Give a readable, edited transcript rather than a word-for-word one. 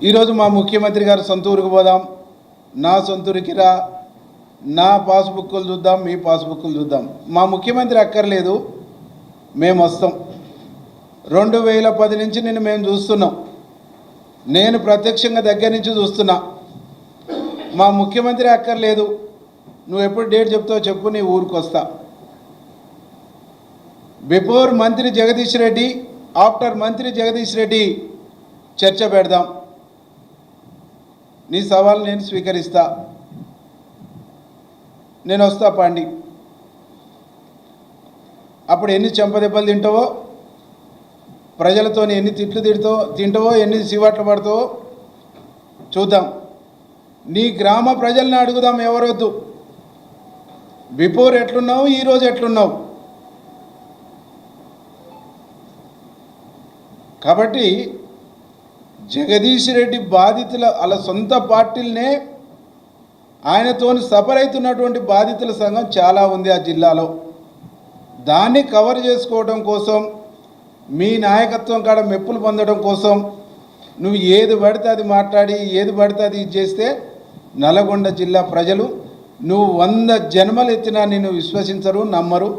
ఈరోజు మా ముఖ్యమంత్రి గారు సొంత ఊరికి పోదాం, నా సొంత ఊరికి రా, నా పాస్బుక్లు చూద్దాం, మీ పాస్బుక్లు చూద్దాం. మా ముఖ్యమంత్రి అక్కర్లేదు, మేము వస్తాం. 2010 నుంచి నిన్ను మేము చూస్తున్నాం, నేను ప్రత్యక్షంగా దగ్గర నుంచి చూస్తున్నా. మా ముఖ్యమంత్రి అక్కర్లేదు, నువ్వు ఎప్పుడు డేట్ చెప్తావు చెప్పు, నీ ఊరికి వస్తా. బిఫోర్ మంత్రి జగదీష్ రెడ్డి, ఆఫ్టర్ మంత్రి జగదీష్ రెడ్డి చర్చ పెడదాం. నీ సవాల్ నేను స్వీకరిస్తా, నేను వస్తా పాండి. అప్పుడు ఎన్ని చెంపదెబ్బలు తింటావో, ప్రజలతో ఎన్ని తిట్లు తింటావో, ఎన్ని సివాట్లు పడతావో చూద్దాం. నీ గ్రామ ప్రజల్ని అడుగుదాం, ఎవరొద్దు. బిఫోర్ ఎట్లున్నావు, ఈరోజు ఎట్లున్నావు. కాబట్టి జగదీష్ రెడ్డి బాధితుల అలా సొంత పార్టీలనే ఆయనతో సఫర్ అవుతున్నటువంటి బాధితుల సంఘం చాలా ఉంది ఆ జిల్లాలో. దాన్ని కవర్ చేసుకోవడం కోసం, మీ నాయకత్వం కాడ మెప్పులు పొందడం కోసం నువ్వు ఏది పడితే అది మాట్లాడి, ఏది పడితే అది చేస్తే నల్గొండ జిల్లా ప్రజలు నువ్వు 100 జన్మలు ఎత్తినా నిన్ను విశ్వసించరు, నమ్మరు.